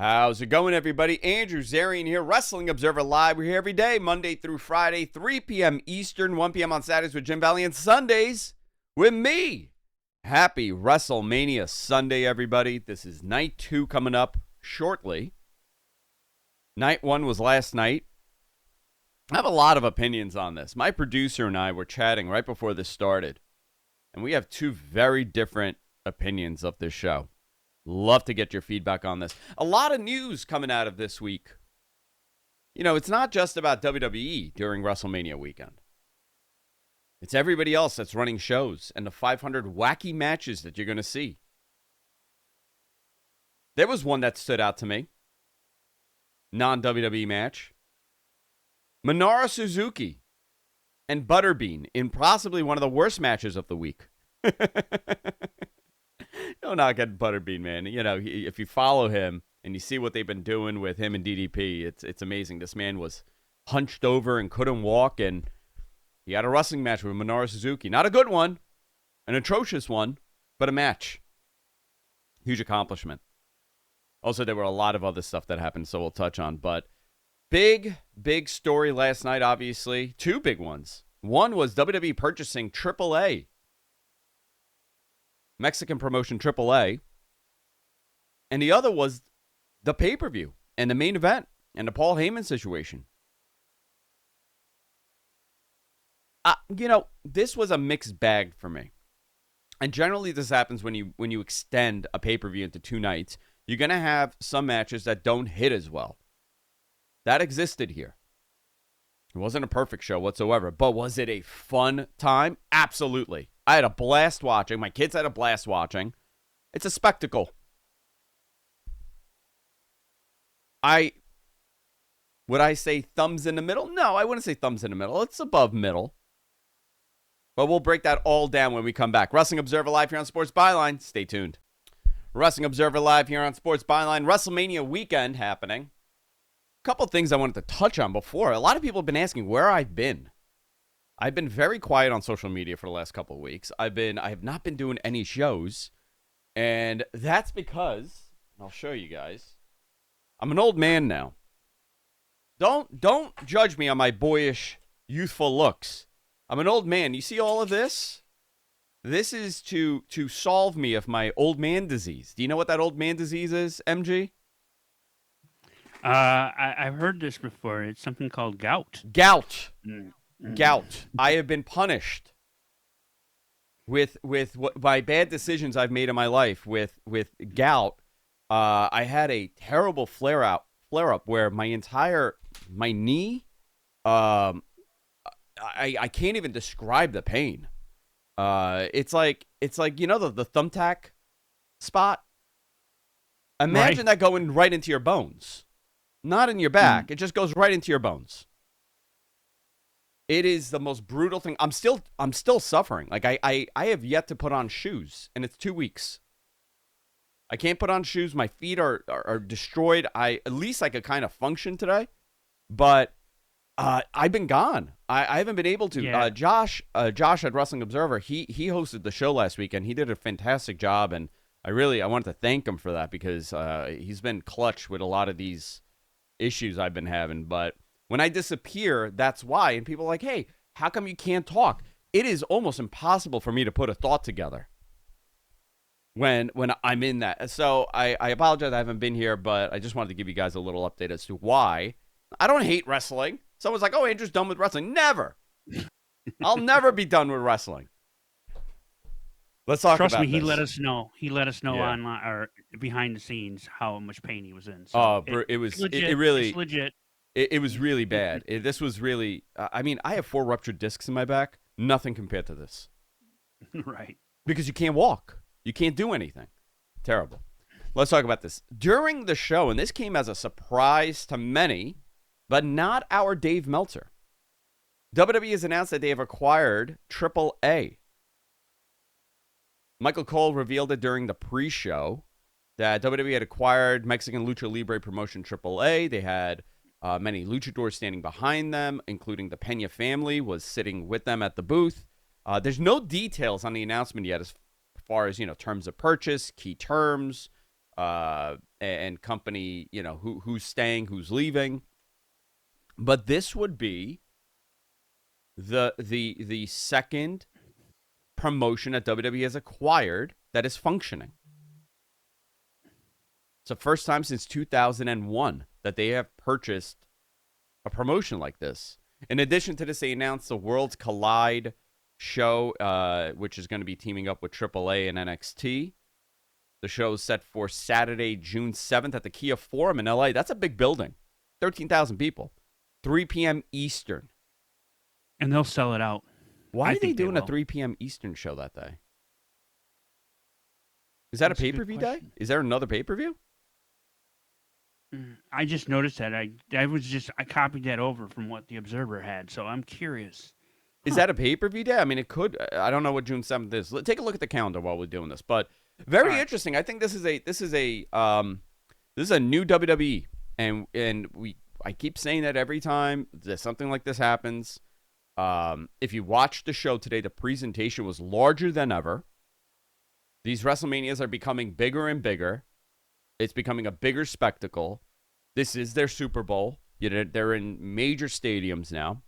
How's it going, everybody? Andrew Zarian here, Wrestling Observer Live. We're here every day, Monday through Friday, 3 p.m. Eastern, 1 p.m. on Saturdays with Jim Valley, and Sundays with me. Happy WrestleMania Sunday, everybody. This is night 2 coming up shortly. Night 1 was last night. I have a lot of opinions on this. My producer and I were chatting right before this started, and we have 2 very different opinions of this show. Love to get your feedback on this. A lot of news coming out of this week. You know, it's not just about WWE during WrestleMania weekend. It's everybody else that's running shows and the 500 wacky matches that you're going to see. There was one that stood out to me. Non-WWE match. Minoru Suzuki and Butterbean in possibly one of the worst matches of the week. Don't knock at Butterbean, man. You know, if you follow him and you see what they've been doing with him and DDP, it's amazing. This man was hunched over and couldn't walk, and he had a wrestling match with Minoru Suzuki. Not a good one, an atrocious one, but a match. Huge accomplishment. Also, there were a lot of other stuff that happened, so we'll touch on. But big story last night, obviously. 2 big ones. One was WWE purchasing AAA. Mexican promotion AAA. And the other was the pay-per-view and the main event and the Paul Heyman situation. You know, this was a mixed bag for me. And generally this happens when you extend a pay-per-view into 2 nights. You're going to have some matches that don't hit as well. That existed here. It wasn't a perfect show whatsoever, but was it a fun time? Absolutely. I had a blast watching. My kids had a blast watching. It's a spectacle. Would I say thumbs in the middle? No, I wouldn't say thumbs in the middle. It's above middle. But we'll break that all down when we come back. Wrestling Observer Live here on Sports Byline. Stay tuned. Wrestling Observer Live here on Sports Byline. WrestleMania weekend happening. A couple things I wanted to touch on before. A lot of people have been asking where I've been. I've been very quiet on social media for the last couple of weeks. I have not been doing any shows, and that's because I'll show you guys. I'm an old man now. Don't judge me on my boyish, youthful looks. I'm an old man. You see all of this? This is to solve me of my old man disease. Do you know what that old man disease is, MG? I've heard this before. It's something called gout. Gout. Gout. I have been punished with what my bad decisions I've made in my life with gout. I had a terrible flare up where my knee. I can't even describe the pain. It's like you know the thumbtack spot. Imagine that going right into your bones. Not in your back. It just goes right into your bones. It is the most brutal thing. I'm still suffering. Like I have yet to put on shoes, and it's 2 weeks. I can't put on shoes. My feet are destroyed. At least I could kind of function today, but I've been gone. I haven't been able to. Yeah. Josh at Wrestling Observer, he hosted the show last week, and he did a fantastic job, and I wanted to thank him for that because he's been clutch with a lot of these issues I've been having. But when I disappear, that's why. And people are like, hey, how come you can't talk? It is almost impossible for me to put a thought together when I'm in that. So I apologize I haven't been here, but I just wanted to give you guys a little update as to why. I don't hate wrestling. Someone's like, oh, Andrew's done with wrestling. Never. I'll never be done with wrestling. Let's talk Trust about me, this. he let us know. He let us know Yeah. online or behind the scenes how much pain he was in. So it was legit. it really It's legit. It was really bad. This was really. I mean, I have 4 ruptured discs in my back. Nothing compared to this. Right. Because you can't walk. You can't do anything. Terrible. Let's talk about this. During the show, and this came as a surprise to many, but not our Dave Meltzer. WWE has announced that they have acquired AAA. Michael Cole revealed it during the pre-show that WWE had acquired Mexican Lucha Libre promotion AAA. They had many luchadors standing behind them, including the Pena family was sitting with them at the booth. There's no details on the announcement yet as far as, terms of purchase, key terms, and company, who's staying, who's leaving. But this would be the second promotion that WWE has acquired that is functioning. It's the first time since 2001 that they have purchased a promotion like this. In addition to this, they announced the Worlds Collide show, which is going to be teaming up with AAA and NXT. The show is set for Saturday, June 7th at the Kia Forum in LA. That's a big building. 13,000 people. 3 p.m. Eastern. And they'll sell it out. Why are they doing a 3 p.m. Eastern show that day? Is that a pay-per-view day? Is there another pay-per-view? I just noticed that. I copied that over from what the Observer had, so I'm curious. Is that a pay-per-view day? I mean, it could. I don't know what June 7th is. Take a look at the calendar while we're doing this. But very interesting. I think this is a new WWE, and I keep saying that every time that something like this happens. If you watched the show today, the presentation was larger than ever. These WrestleManias are becoming bigger and bigger. It's becoming a bigger spectacle. This is their Super Bowl. They're in major stadiums now.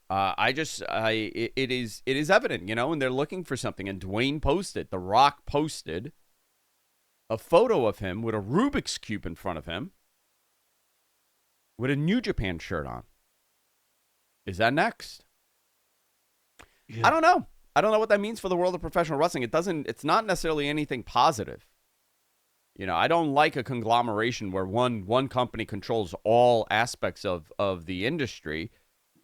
It is evident, and they're looking for something. And Dwayne posted, The Rock posted a photo of him with a Rubik's Cube in front of him with a New Japan shirt on. Is that next? Yeah. I don't know. I don't know what that means for the world of professional wrestling. It's not necessarily anything positive. I don't like a conglomeration where one company controls all aspects of the industry,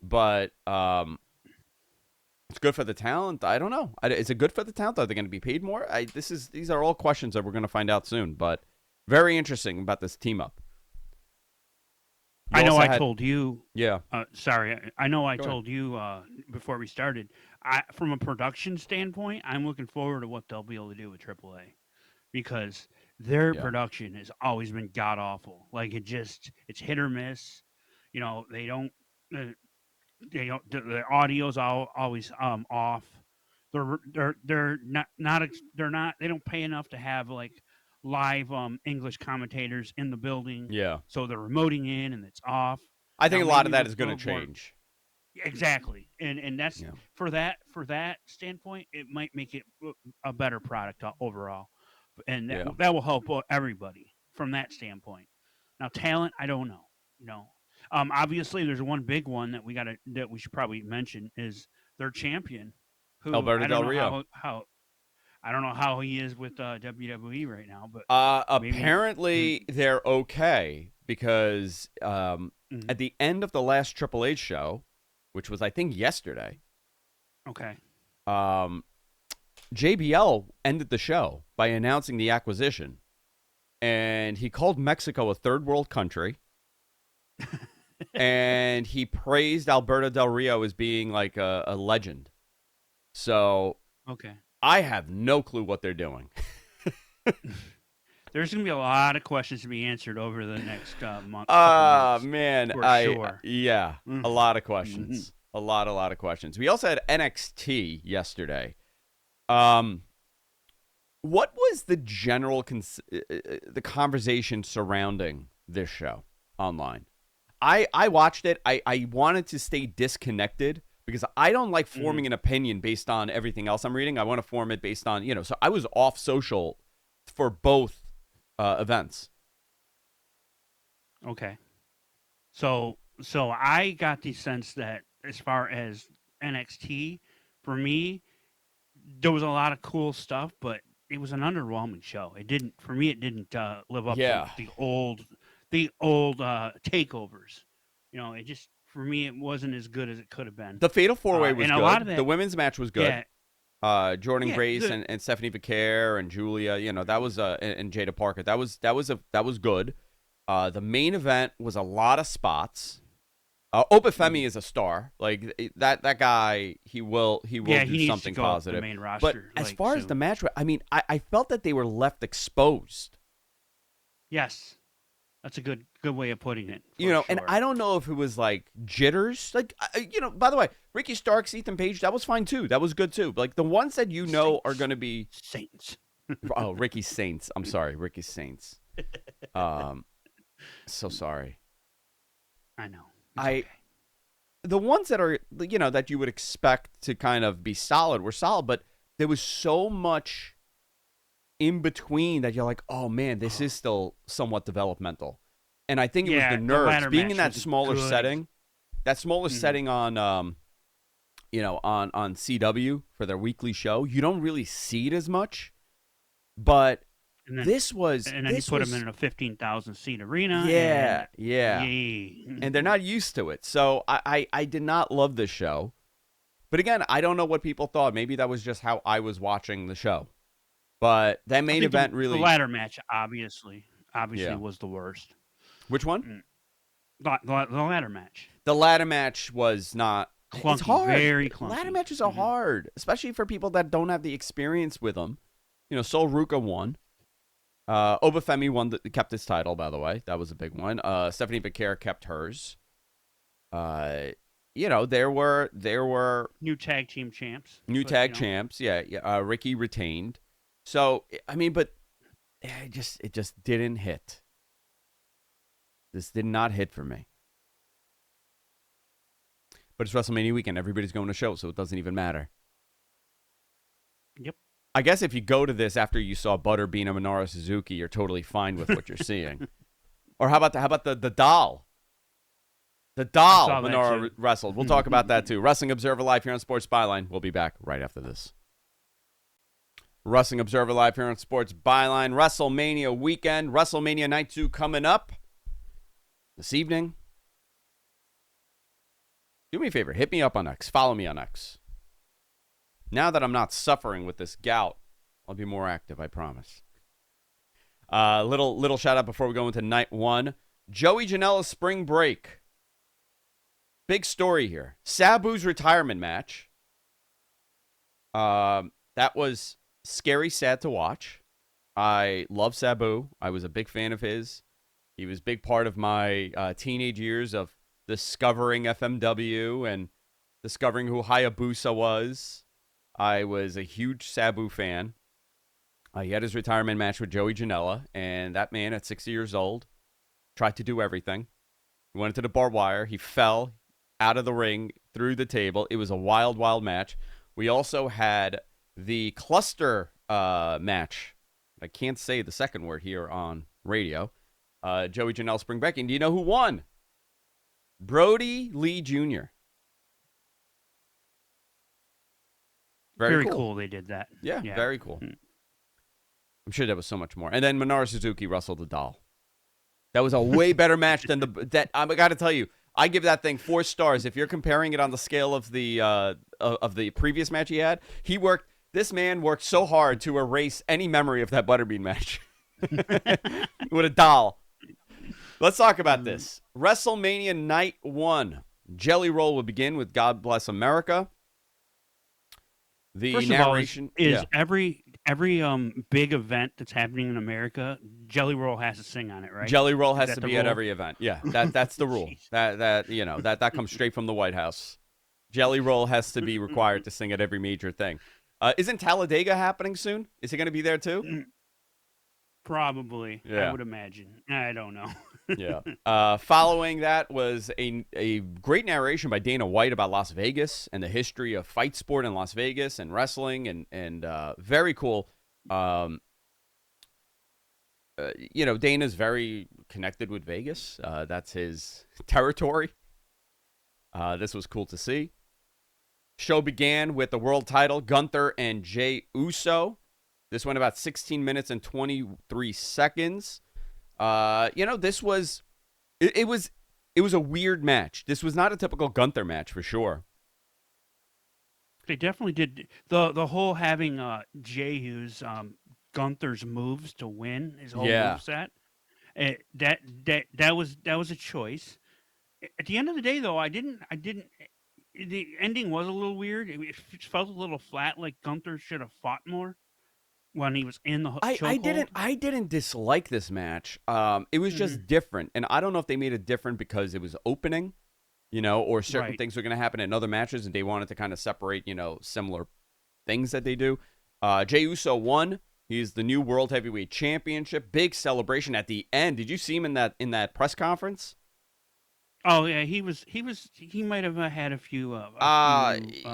but it's good for the talent. I don't know. Is it good for the talent? Are they going to be paid more? These are all questions that we're going to find out soon, but very interesting about this team up. I know I told you. Yeah. Sorry. I know I told you before we started. From a production standpoint, I'm looking forward to what they'll be able to do with AAA, because their production has always been god awful. Like it's hit or miss. They don't. The audio's always off. They're not. They don't pay enough to have like live English commentators in the building. Yeah. So they're remoting in and it's off. I think a lot of that is going to change. Exactly. And that's for that standpoint, it might make it a better product overall. And that will help everybody from that standpoint. Now talent, I don't know. Obviously there's one big one that we should probably mention is their champion, who Alberto Del Rio. I don't know how he is with WWE right now, but apparently they're okay, because at the end of the last Triple H show, which was I think yesterday, JBL ended the show by announcing the acquisition, and he called Mexico a third world country, and he praised Alberto Del Rio as being like a legend. So I have no clue what they're doing. There's going to be a lot of questions to be answered over the next month. Man. Sure. Yeah, a lot of questions. A lot of questions. We also had NXT yesterday. What was the general the conversation surrounding this show online? I watched it. I wanted to stay disconnected, because I don't like forming an opinion based on everything else I'm reading. I want to form it based on, so I was off social for both events. Okay. So I got the sense that as far as NXT, for me, there was a lot of cool stuff, but it was an underwhelming show. It didn't live up to the old takeovers. It just, for me, it wasn't as good as it could have been. The Fatal 4-Way was good. A lot of that, the women's match was good. Yeah. Jordan Grace and Stephanie Vaquer and Julia, that was and Jada Parker. That was good. The main event was a lot of spots. Obafemi is a star. Like that guy, he will do something positive. The main roster, but as far as the match, I mean, I felt that they were left exposed. Yes. That's a good way of putting it. And I don't know if it was like jitters. Like, by the way, Ricky Starks, Ethan Page, that was fine too. That was good too. Like the ones that are going to be Saints. Oh, Ricky Saints. I'm sorry, Ricky Saints. So sorry. I know. It's okay. The ones that are, that you would expect to kind of be solid were solid, but there was so much in between that you're like, oh man, this is still somewhat developmental. And I think it was the nerves being in that smaller setting, setting on, on CW for their weekly show. You don't really see it as much, but this was, and then you put them in a 15,000 seat arena. Yeah. And they're not used to it. So I did not love this show. But again, I don't know what people thought. Maybe that was just how I was watching the show. But that main event really... The ladder match, obviously was the worst. Which one? The ladder match. The ladder match was not... Clunky, it's hard. Very clunky. Ladder matches are hard, especially for people that don't have the experience with them. Sol Ruka won. Obafemi kept his title, by the way. That was a big one. Stephanie Becerra kept hers. There were new tag team champs. Champs, yeah. Ricky retained. So I mean, but it just didn't hit. This did not hit for me. But it's WrestleMania weekend. Everybody's going to show, so it doesn't even matter. Yep. I guess if you go to this after you saw Butterbean and Minoru Suzuki, you're totally fine with what you're seeing. Or how about the doll? The doll Minoru wrestled. We'll talk about that too. Wrestling Observer Live here on Sports Byline. We'll be back right after this. Wrestling Observer Live here on Sports Byline. WrestleMania weekend. WrestleMania Night 2 coming up this evening. Do me a favor. Hit me up on X. Follow me on X. Now that I'm not suffering with this gout, I'll be more active, I promise. Little shout out before we go into night 1. Joey Janela's spring break. Big story here. Sabu's retirement match. That was scary, sad to watch. I love Sabu. I was a big fan of his. He was a big part of my teenage years of discovering FMW and discovering who Hayabusa was. I was a huge Sabu fan. He had his retirement match with Joey Janela, and that man at 60 years old tried to do everything. He went into the barbed wire. He fell out of the ring, through the table. It was a wild, wild match. We also had the cluster match. I can't say the second word here on radio. Joey Janela spring break. And do you know who won? Brody Lee Jr. Very cool they did that. Yeah, very cool. I'm sure there was so much more. And then Minoru Suzuki wrestled the doll. That was a way better match than I got to tell you, I give that thing 4 stars. If you're comparing it on the scale of the previous match he had, this man worked so hard to erase any memory of that Butterbean match with a doll. Let's talk about this. WrestleMania Night 1. Jelly Roll will begin with God Bless America. The First narration of all, is every big event that's happening in America, Jelly Roll has to sing on it, right? Jelly Roll has to be at every event. Yeah, that's the rule. that comes straight from the White House. Jelly Roll has to be required to sing at every major thing. Isn't Talladega happening soon? Is he going to be there too? Probably. Yeah. I would imagine. I don't know. Yeah. Following that was a great narration by Dana White about Las Vegas and the history of fight sport in Las Vegas and wrestling and very cool. Dana's very connected with Vegas. That's his territory. This was cool to see. Show began with the world title, Gunther and Jey Uso. This went about 16 minutes and 23 seconds. This was it was a weird match. This was not a typical Gunther match for sure. They definitely did the whole having Jey use Gunther's moves to win his whole moveset. That was a choice. At the end of the day, though, I didn't. The ending was a little weird. It felt a little flat. Like Gunther should have fought more when he was in the chokehold. I didn't dislike this match. It was just different, and I don't know if they made it different because it was opening, or certain things were going to happen in other matches, and they wanted to kind of separate, similar things that they do. Jey Uso won. He's the new World Heavyweight Championship. Big celebration at the end. Did you see him in that press conference? Oh yeah, he might have had a few.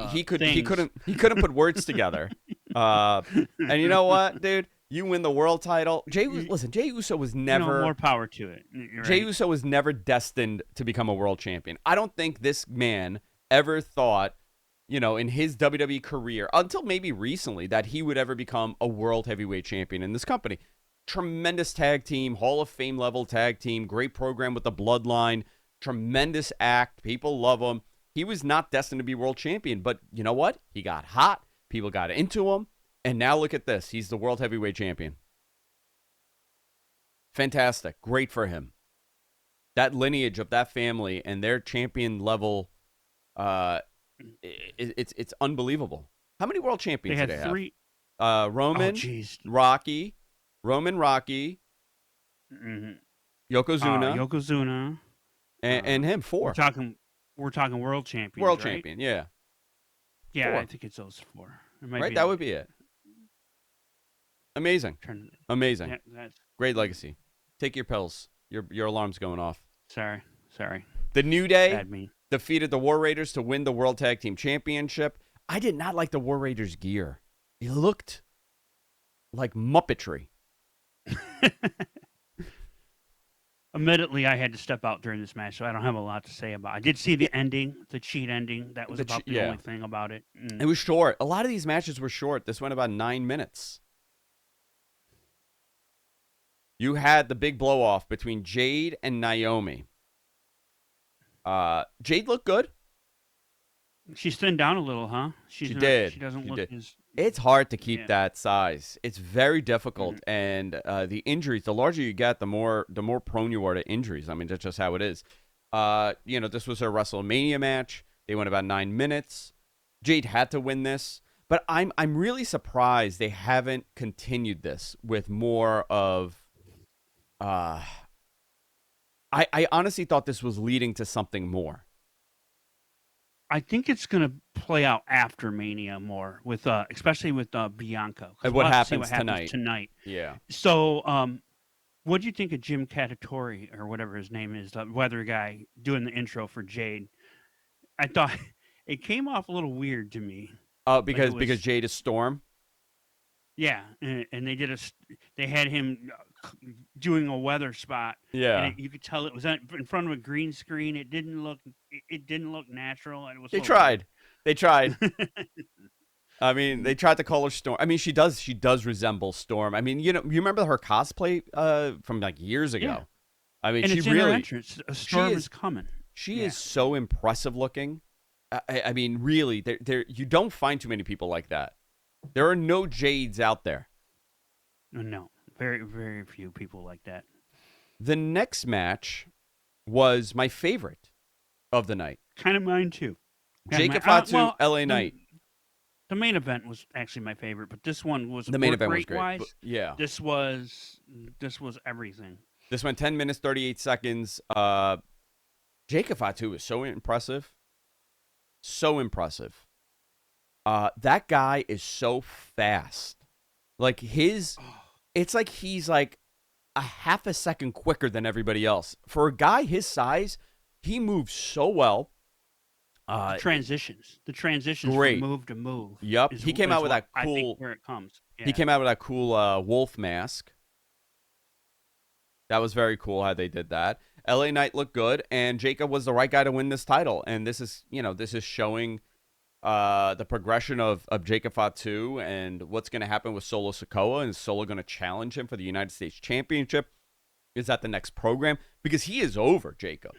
He things. couldn't put words together. And you know what, dude? You win the world title. Jey Uso was never more power to it. You're Jey right. Uso was never destined to become a world champion. I don't think this man ever thought, in his WWE career, until maybe recently, that he would ever become a world heavyweight champion in this company. Tremendous tag team, Hall of Fame level tag team, great program with the Bloodline, tremendous act. People love him. He was not destined to be world champion, but you know what? He got hot. People got into him. And now look at this. He's the world heavyweight champion. Fantastic. Great for him. That lineage of that family and their champion level, it's unbelievable. How many world champions do they have? 3. Roman, Rocky, Mm-hmm. Yokozuna, and him. 4. We're talking world champions. World right? champion, yeah. Yeah, 4. I think it's those 4. Right, that would be it. Amazing. Amazing. Yeah, that's great legacy. Take your pills. Your alarm's going off. Sorry. The New Day Me. defeated the War Raiders to win the World Tag Team Championship. I did not like the War Raiders gear. It looked like Muppetry. Admittedly, I had to step out during this match, so I don't have a lot to say about it. I did see the ending, the cheat ending. That was the only thing about it. It was short. A lot of these matches were short. This went about 9 minutes. You had the big blow-off between Jade and Naomi. Jade looked good. She's thinned down a little, huh? She did. She doesn't look as... It's hard to keep that size. It's very difficult, and the injuries. The larger you get, the more prone you are to injuries. I mean, that's just how it is. This was her WrestleMania match. They went about 9 minutes. Jade had to win this, but I'm really surprised they haven't continued this with more of. I honestly thought this was leading to something more. I think it's going to play out after Mania more, with especially with Bianca. And what happens tonight? Yeah. So, what do you think of Jim Catatori, or whatever his name is, the weather guy, doing the intro for Jade? I thought it came off a little weird to me. Oh, because Jade is Storm. Yeah, and they had him doing a weather spot. Yeah, and you could tell it was in front of a green screen. It didn't look natural. It was. They tried. I mean, they tried to call her Storm. I mean, she does resemble Storm. I mean, you remember her cosplay from like years ago. Yeah. I mean, and she it's really in her entrance. A storm is coming. She is so impressive looking. I mean, really, you don't find too many people like that. There are no Jades out there. No, very, very few people like that. The next match was my favorite of the night. Kind of mine too. Jacob Fatu, LA Knight. The main event was actually my favorite, but this one was the main event was great. But, yeah, this was everything. This went 10 minutes 38 seconds. Jacob Fatu is so impressive. So impressive. That guy is so fast. Like it's like he's like a half a second quicker than everybody else. For a guy his size, he moves so well. The transitions great. From move to move. Yep. He came out with that cool. I think where it comes. Yeah. He came out with that cool wolf mask. That was very cool how they did that. LA Knight looked good, and Jacob was the right guy to win this title. And this is showing the progression of Jacob Fatu and what's going to happen with Solo Sikoa. And is Solo going to challenge him for the United States Championship? Is that the next program? Because he is over, Jacob.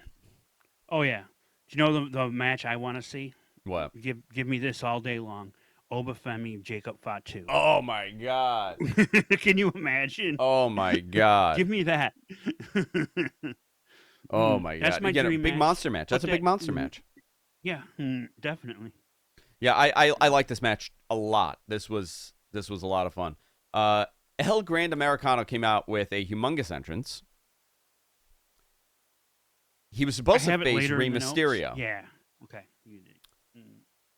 Oh, yeah. Do you know the match I want to see? What? Give me this all day long. Obafemi, Jacob Fatu. Oh, my God. Can you imagine? Oh, my God. Give me that. Oh, my God. That's my dream big match. Monster match. That's a big monster match. Yeah, definitely. Yeah, I like this match a lot. This was a lot of fun. El Grand Americano came out with a humongous entrance. He was supposed to face Rey Mysterio. Yeah. Okay. You did.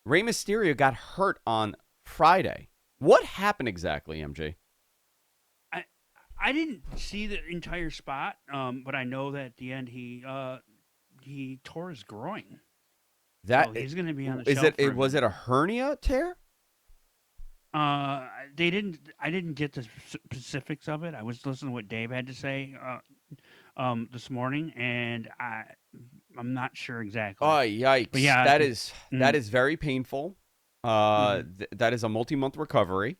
Rey Mysterio got hurt on Friday. What happened exactly, MJ? I didn't see the entire spot, but I know that at the end he tore his groin. So he's going to be on the shelf. Was it a hernia tear? They didn't. I didn't get the specifics of it. I was listening to what Dave had to say this morning, and I'm not sure exactly. Oh, yikes! But yeah, that is very painful. That is a multi-month recovery.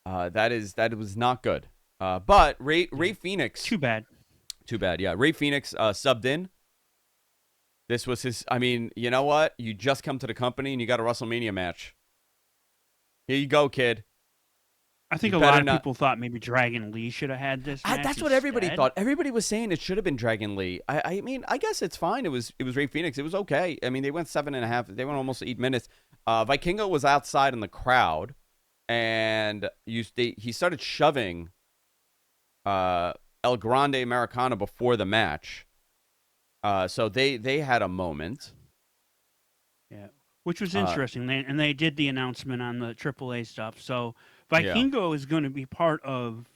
That was not good. But Ray Phoenix. Too bad. Yeah, Ray Phoenix subbed in. This was his. I mean, you know what? You just come to the company and you got a WrestleMania match. Here you go, kid. I think a lot of people thought maybe Dragon Lee should have had this match. That's what everybody thought. Everybody was saying it should have been Dragon Lee. I mean, I guess it's fine. It was Ray Phoenix. It was okay. I mean, they went 7.5. They went almost 8 minutes. Vikingo was outside in the crowd, and he started shoving El Grande Americano before the match. So they had a moment. Yeah, which was interesting. They did the announcement on the AAA stuff. So Vikingo is going to be part of.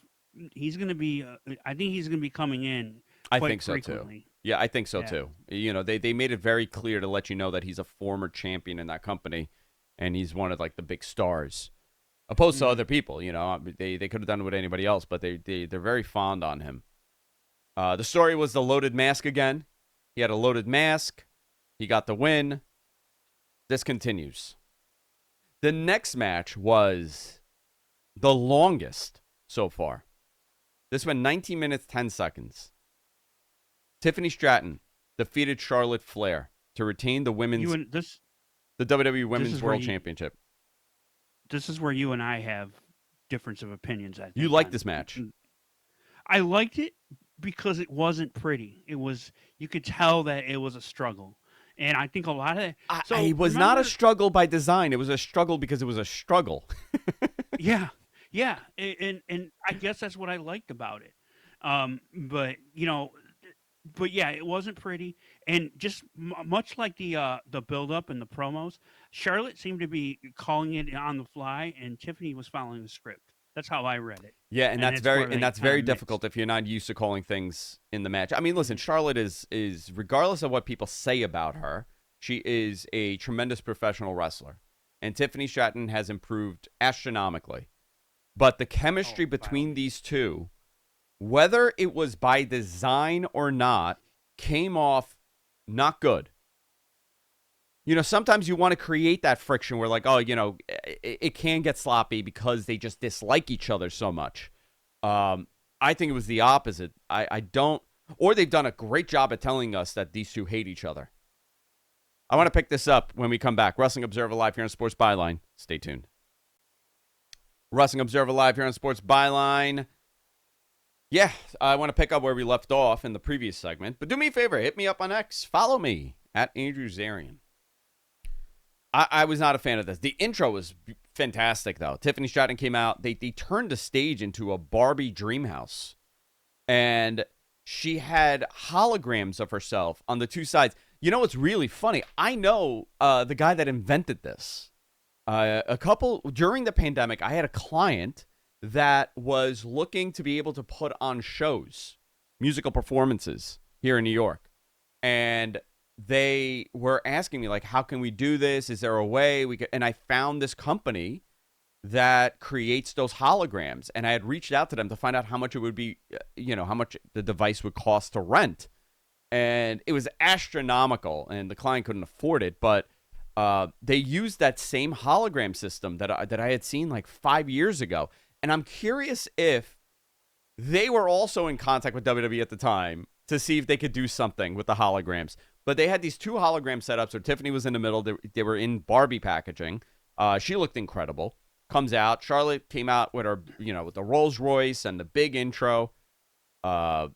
He's going to be. I think he's going to be coming in. I think so frequently. too. Yeah, I think so too. You know, they made it very clear to let you know that he's a former champion in that company, and he's one of like the big stars, opposed to other people. You know, they could have done it with anybody else, but they're very fond on him. The story was the loaded mask again. He had a loaded mask. He got the win. This continues. The next match was the longest so far. This went 19 minutes, 10 seconds. Tiffany Stratton defeated Charlotte Flair to retain the the WWE Women's World Championship. This is where you and I have difference of opinions. I think you liked this match. I liked it because it wasn't pretty. You could tell that it was a struggle. And I think a lot of it. It was not a struggle by design. It was a struggle because it was a struggle. Yeah. And I guess that's what I liked about it. But yeah, it wasn't pretty. And just much like the build up and the promos, Charlotte seemed to be calling it on the fly, and Tiffany was following the script. That's how I read it. Yeah, and that's very difficult if you're not used to calling things in the match. I mean, listen, Charlotte is regardless of what people say about her, she is a tremendous professional wrestler. And Tiffany Stratton has improved astronomically. But the chemistry between these two, whether it was by design or not, came off not good. You know, sometimes you want to create that friction where, like, it can get sloppy because they just dislike each other so much. I think it was the opposite. I don't, or they've done a great job at telling us that these two hate each other. I want to pick this up when we come back. Wrestling Observer Live here on Sports Byline. Stay tuned. Wrestling Observer Live here on Sports Byline. Yeah, I want to pick up where we left off in the previous segment. But do me a favor, hit me up on X. Follow me at Andrew Zarian. I was not a fan of this. The intro was fantastic, though. Tiffany Stratton came out. They turned the stage into a Barbie dream house. And she had holograms of herself on the two sides. You know what's really funny? I know the guy that invented this. During the pandemic, I had a client that was looking to be able to put on shows, musical performances here in New York. And they were asking me, like, how can we do this? Is there a way we could? And I found this company that creates those holograms. And I had reached out to them to find out how much it would be, how much the device would cost to rent. And it was astronomical, and the client couldn't afford it. But they used that same hologram system that I had seen like 5 years ago. And I'm curious if they were also in contact with WWE at the time to see if they could do something with the holograms. But they had these two hologram setups where Tiffany was in the middle. They were in Barbie packaging. She looked incredible. Comes out. Charlotte came out with her, with the Rolls Royce and the big intro. The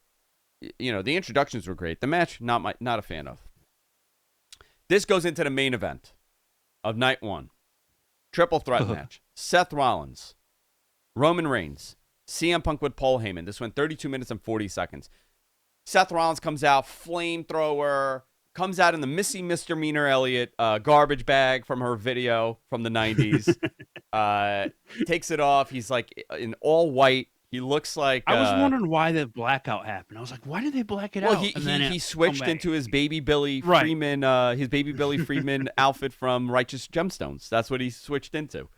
introductions were great. The match, not a fan of. This goes into the main event of night one. Triple threat match. Seth Rollins, Roman Reigns, CM Punk with Paul Heyman. This went 32 minutes and 40 seconds. Seth Rollins comes out, flamethrower, comes out in the Missy Misdemeanor Elliott garbage bag from her video from the 90s. Takes it off. He's like in all white. He looks like I was wondering why the blackout happened. I was like, why did they black it out? He switched into his baby Billy Freeman, outfit from Righteous Gemstones. That's what he switched into.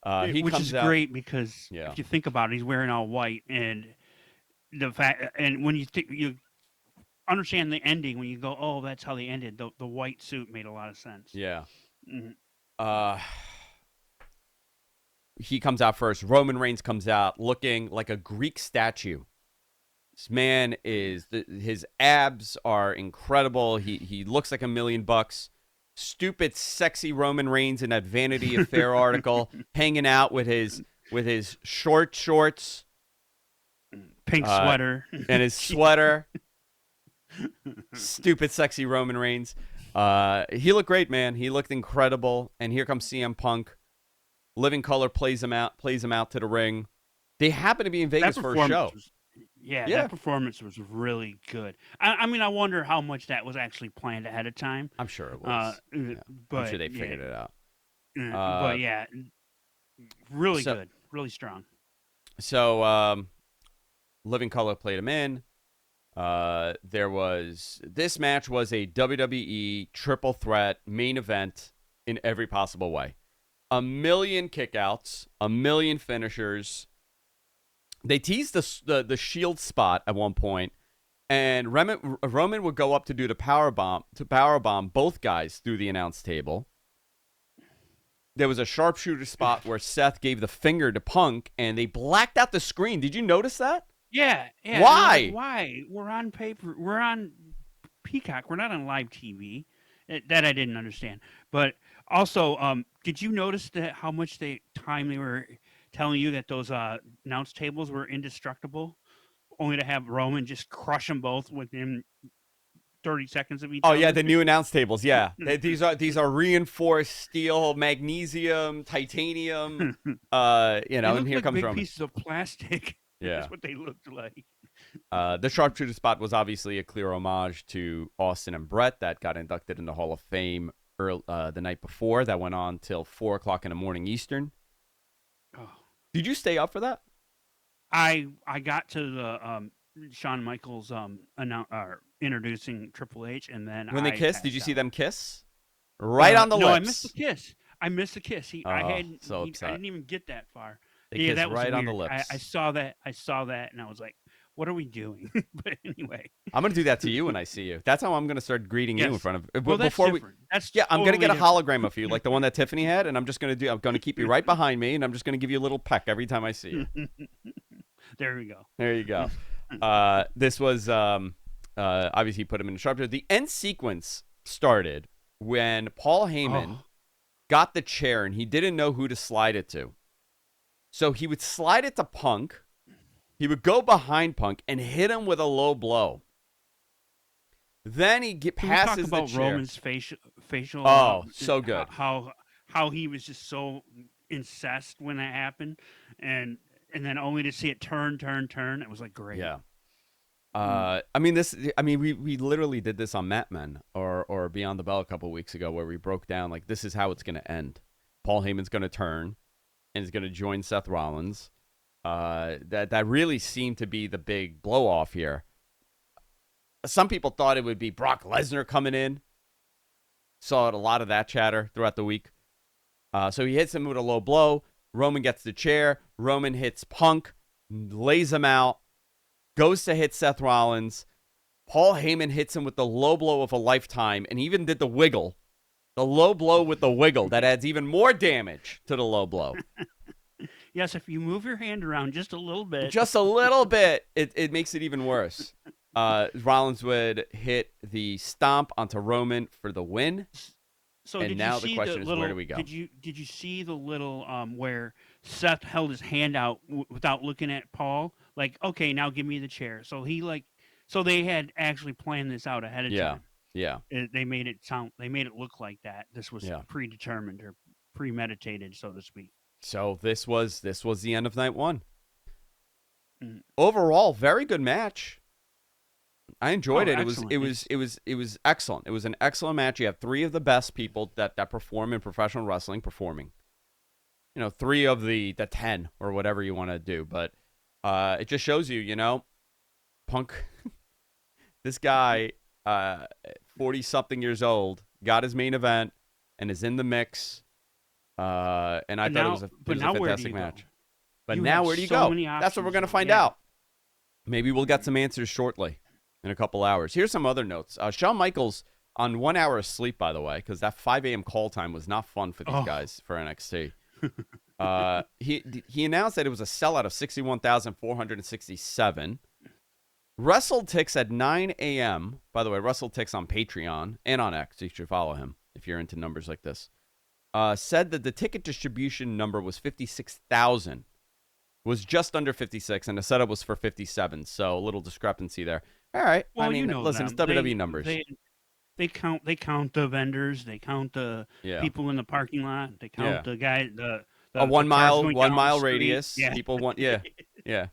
Which is great because if you think about it, he's wearing all white, and the fact, and when you understand the ending, when you go, oh, that's how they ended. The white suit made a lot of sense. Yeah. Mm-hmm. He comes out first. Roman Reigns comes out looking like a Greek statue. This man his abs are incredible. He looks like $1 million. Stupid, sexy Roman Reigns in that Vanity Affair article, hanging out with his shorts, pink sweater, and his sweater. Stupid, sexy Roman Reigns. He looked great, man. He looked incredible. And here comes CM Punk. Living Color plays him out to the ring. They happen to be in Vegas for a show. That performance was really good. I mean, I wonder how much that was actually planned ahead of time. I'm sure it was. But I'm sure they figured it out. But yeah, really good, really strong. So, Living Color played him in. This match was a WWE triple threat main event in every possible way. 1 million kickouts, 1 million finishers. They teased the Shield spot at one point, and Roman would go up to do the powerbomb both guys through the announce table. There was a sharpshooter spot where Seth gave the finger to Punk, and they blacked out the screen. Did you notice that? Yeah. Why? Like, why? We're on paper. We're on Peacock. We're not on live TV. That I didn't understand. But also, did you notice how much time they were telling you that those announce tables were indestructible, only to have Roman just crush them both within 30 seconons of each other? Oh yeah, the new announce tables. Yeah, these are reinforced steel, magnesium, titanium. And here like comes big Roman. Pieces of plastic. Yeah, that's what they looked like. The sharpshooter spot was obviously a clear homage to Austin and Brett that got inducted in the Hall of Fame the night before. That went on till 4:00 in the morning Eastern. Oh. Did you stay up for that? I got to the Shawn Michaels introducing Triple H, and then when they kissed, did you see them kiss? Right on the lips. No, I missed the kiss. I upset. I didn't even get that far. They kissed that was right weird. on the lips. I saw that, and I was like, "What are we doing?" But anyway, I'm gonna do that to you when I see you. That's how I'm gonna start greeting you in front of. Well, before different. I'm gonna get a hologram of you, like the one that Tiffany had, and I'm gonna keep you right behind me, and I'm just gonna give you a little peck every time I see you. There we go. There you go. This was obviously put him in the sharpshooter. The end sequence started when Paul Heyman got the chair and he didn't know who to slide it to. So he would slide it to Punk. He would go behind Punk and hit him with a low blow. Then he passes the chair. Talk about Roman's facial. Oh, so good. How he was just so incensed when that happened, and then only to see it turn. It was like great. Yeah. We literally did this on Mat Men or Beyond the Bell a couple of weeks ago, where we broke down like this is how it's going to end. Paul Heyman's going to turn and is going to join Seth Rollins. That really seemed to be the big blow off here. Some people thought it would be Brock Lesnar coming in. Saw a lot of that chatter throughout the week. So he hits him with a low blow. Roman gets the chair. Roman hits Punk, lays him out, goes to hit Seth Rollins. Paul Heyman hits him with the low blow of a lifetime and even did the wiggle. The low blow with the wiggle. That adds even more damage to the low blow. Yes, if you move your hand around just a little bit. Just a little bit, it makes it even worse. Rollins would hit the stomp onto Roman for the win. So and now the question is, where do we go? Did you see the little where Seth held his hand out without looking at Paul? Like, okay, now give me the chair. So they had actually planned this out ahead of time. Yeah. They made it look like that. This was predetermined or premeditated, so to speak. So this was the end of night one. Overall, very good match. I enjoyed it. It was excellent. It was an excellent match. You have three of the best people that perform in professional wrestling performing. 3 of the 10 or whatever you want to do. But It just shows you, Punk, this guy, 40-something years old, got his main event and is in the mix. And I thought it was a fantastic match. But now where do you go? That's what we're going to find out. Maybe we'll get some answers shortly in a couple hours. Here's some other notes. Shawn Michaels on 1 hour of sleep, by the way, because that 5 a.m. call time was not fun for these guys for NXT. He announced that it was a sellout of 61,467. WrestleTix at 9 a.m. By the way, WrestleTix on Patreon and on X. You should follow him if you're into numbers like this. Said that the ticket distribution number was 56,000. Was just under 56, and the setup was for 57. So a little discrepancy there. All right. Well, listen, it's WWE numbers. They count the vendors. They count the people in the parking lot. They count the guy. A 1 mile radius. Yeah. People want. Yeah. They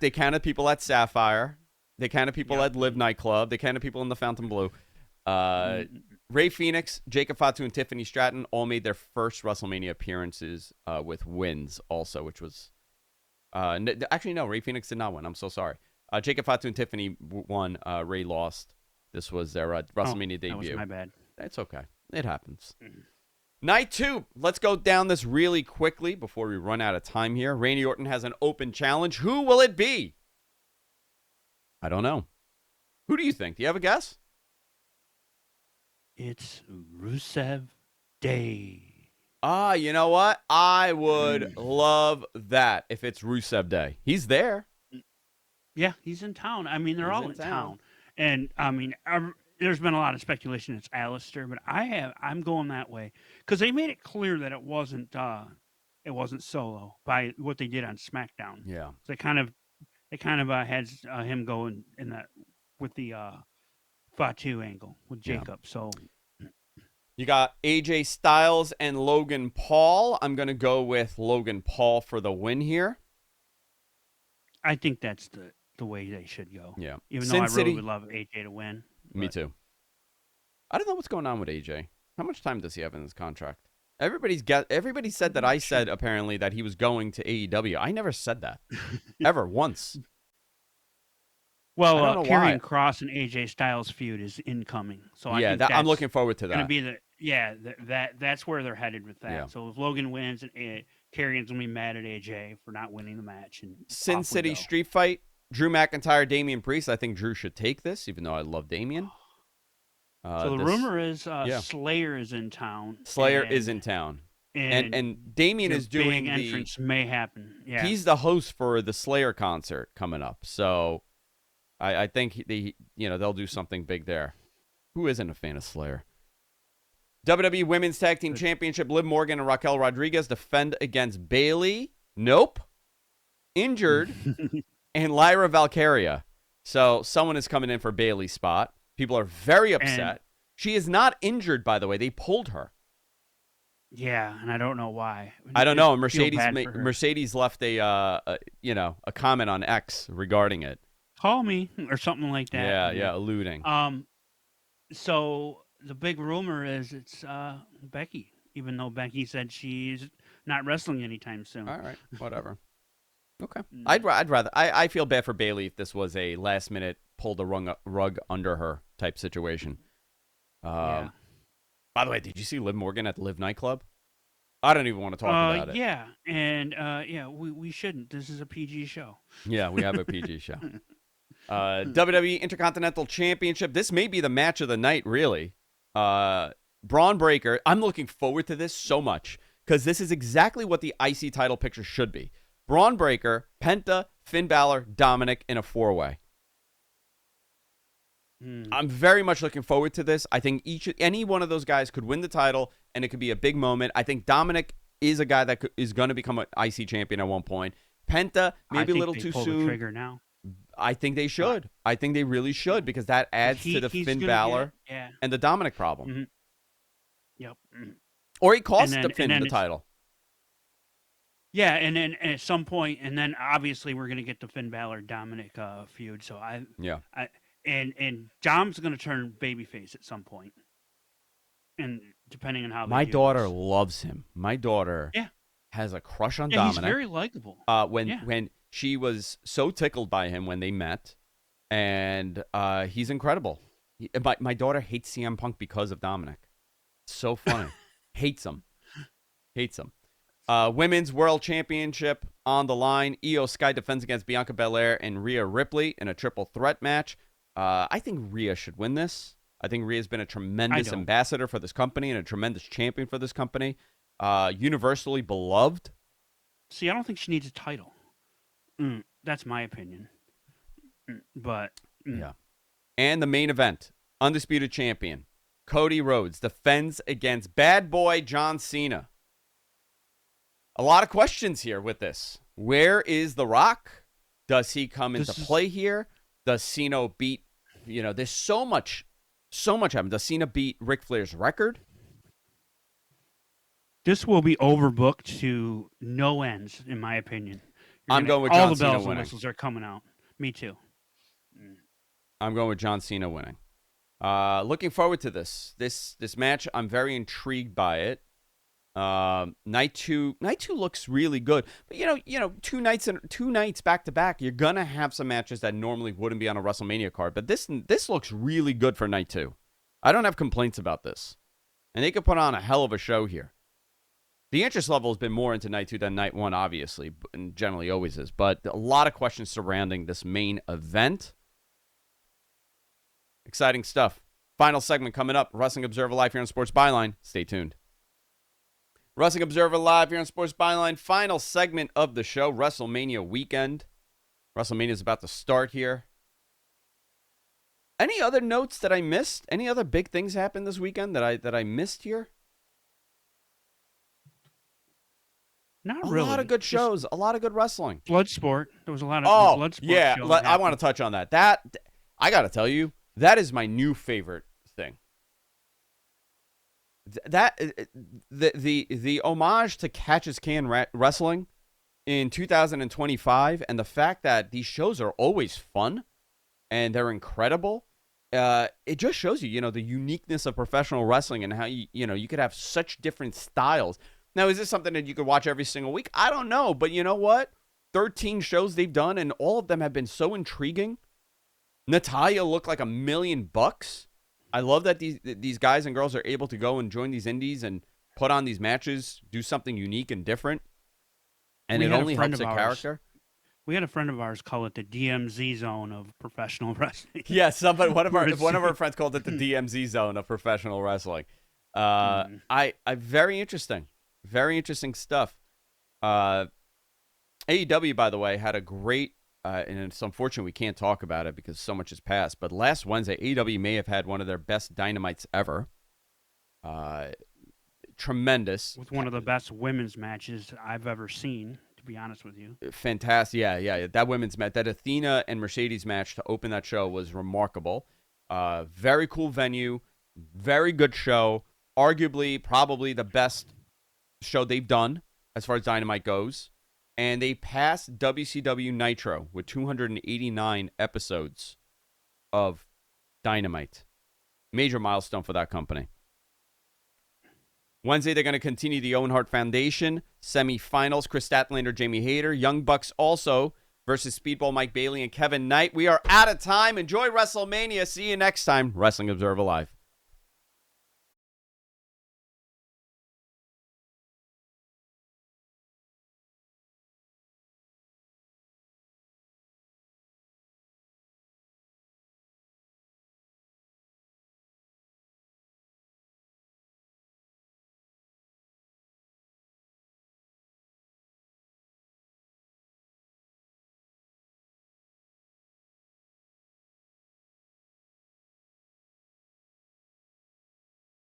counted people at Sapphire. They counted people at Live Nightclub. They counted people in the Fontainebleau. Ray Phoenix, Jacob Fatu, and Tiffany Stratton all made their first WrestleMania appearances with wins also, which was... actually, no, Ray Phoenix did not win. I'm so sorry. Jacob Fatu and Tiffany won. Ray lost. This was their WrestleMania debut. That was my bad. It's okay. It happens. Night 2. Let's go down this really quickly before we run out of time here. Randy Orton has an open challenge. Who will it be? I don't know. Who do you think? Do you have a guess? It's Rusev Day. You know what? I would love that if it's Rusev Day. He's there. Yeah, he's in town. I mean, they're all in town. And, I mean, there's been a lot of speculation it's Alistair, but I'm going that way. Because they made it clear that it wasn't Solo by what they did on SmackDown. Yeah. So they kind of had him going in that with the Fatu angle with Jacob. Yeah. So you got AJ Styles and Logan Paul. I'm going to go with Logan Paul for the win here. I think that's the way they should go. Yeah. Even though I really would love AJ to win. Me too. I don't know what's going on with AJ. How much time does he have in his contract? Everybody said that I said apparently that he was going to AEW. I never said that. Ever once. Well, Karrion Kross and AJ Styles feud is incoming, so I think I'm looking forward to that. Going to be that's where they're headed with that. Yeah. So if Logan wins, Karrion's going to be mad at AJ for not winning the match. And Sin City Street Fight, Drew McIntyre, Damian Priest. I think Drew should take this, even though I love Damian. So the rumor is Slayer is in town. Slayer is in town. And Damian is doing entrance may happen. Yeah. He's the host for the Slayer concert coming up. So I think they'll do something big there. Who isn't a fan of Slayer? WWE Women's Tag Team Championship, Liv Morgan and Raquel Rodriguez defend against Bayley. Nope. Injured. And Lyra Valkyria. So someone is coming in for Bayley's spot. People are very upset. She is not injured, by the way. They pulled her. Yeah, and I don't know why. I don't know. Mercedes left a comment on X regarding it. Call me or something like that. Yeah, alluding. So the big rumor is it's Becky, even though Becky said she's not wrestling anytime soon. All right, whatever. Okay. I'd rather. I feel bad for Bayley if this was a last minute pull the rug under her type situation. By the way, did you see Liv Morgan at the Live nightclub? I don't even want to talk about it. Yeah, and we shouldn't. This is a PG show. Yeah, we have a PG show. WWE Intercontinental Championship. This may be the match of the night, really. Braun Breaker. I'm looking forward to this so much because this is exactly what the IC title picture should be. Braun Breaker, Penta, Finn Balor, Dominic in a 4-way. I'm very much looking forward to this. I think any one of those guys could win the title, and it could be a big moment. I think Dominic is a guy that is going to become an IC champion at one point. Penta, maybe a little too soon. The trigger now. I think they should. I think they really should because that adds to the Finn Balor and the Dominic problem. Mm-hmm. Yep. Or he costs Finn the title. Yeah, and then at some point, and then obviously we're going to get the Finn Balor Dominic feud. So And Dom's going to turn babyface at some point. And depending on how my daughter loves him. My daughter has a crush on Yeah, Dominic. he's very likable. When she was so tickled by him when they met, and he's incredible. My daughter hates CM Punk because of Dominic. It's so funny. Hates him. Women's World Championship on the line. Io Sky defends against Bianca Belair and Rhea Ripley in a triple threat match. I think Rhea should win this. I think Rhea's been a tremendous ambassador for this company and a tremendous champion for this company. Universally beloved. See, I don't think she needs a title. That's my opinion. But yeah. And the main event, undisputed champion Cody Rhodes defends against bad boy John Cena. A lot of questions here with this. Where is The Rock? Does he come into play here? Does Cena beat, there's so much happened. Does Cena beat Ric Flair's record? This will be overbooked to no ends, in my opinion. I'm going with John Cena winning. All the bells and whistles are coming out. Me too. I'm going with John Cena winning. Looking forward to this match. I'm very intrigued by it. Night two looks really good, but two nights back to back, you're gonna have some matches that normally wouldn't be on a WrestleMania card. But this looks really good for night two. I don't have complaints about this, and they could put on a hell of a show here. The interest level has been more into night two than night one, obviously, and generally always is. But a lot of questions surrounding this main event. Exciting stuff. Final segment coming up. Wrestling Observer Live here on Sports Byline. Stay tuned. Wrestling Observer Live here on Sports Byline. Final segment of the show. WrestleMania weekend. WrestleMania is about to start here. Any other notes that I missed? Any other big things happened this weekend that I missed here? Not really. A lot of good shows. A lot of good wrestling. Bloodsport. There was a lot of Bloodsport. Yeah. I want to touch on that. That, I got to tell you, that is my new favorite thing. That the homage to Catch as Can Wrestling in 2025, and the fact that these shows are always fun and they're incredible. It just shows you, the uniqueness of professional wrestling and how you could have such different styles. Now, is this something that you could watch every single week? I don't know, but you know what? 13 shows they've done, and all of them have been so intriguing. Natalya looked like $1 million. I love that these guys and girls are able to go and join these indies and put on these matches, do something unique and different, and it only helps a character. We had a friend of ours call it the DMZ zone of professional wrestling. Yeah, one of our friends called it the DMZ zone of professional wrestling. I very interesting. Very interesting stuff. AEW, by the way, had a great, and it's unfortunate we can't talk about it because so much has passed, but last Wednesday, AEW may have had one of their best Dynamites ever. Tremendous. With one of the best women's matches I've ever seen, to be honest with you. Fantastic. Yeah. That women's match, that Athena and Mercedes match to open that show was remarkable. Very cool venue. Very good show. Arguably, probably the best show they've done as far as Dynamite goes. And they passed WCW Nitro with 289 episodes of Dynamite. Major milestone for that company. Wednesday, they're going to continue the Owen Hart Foundation semifinals. Chris Statlander, Jamie Hayter. Young Bucks also versus Speedball Mike Bayley and Kevin Knight. We are out of time. Enjoy WrestleMania. See you next time. Wrestling Observer Live.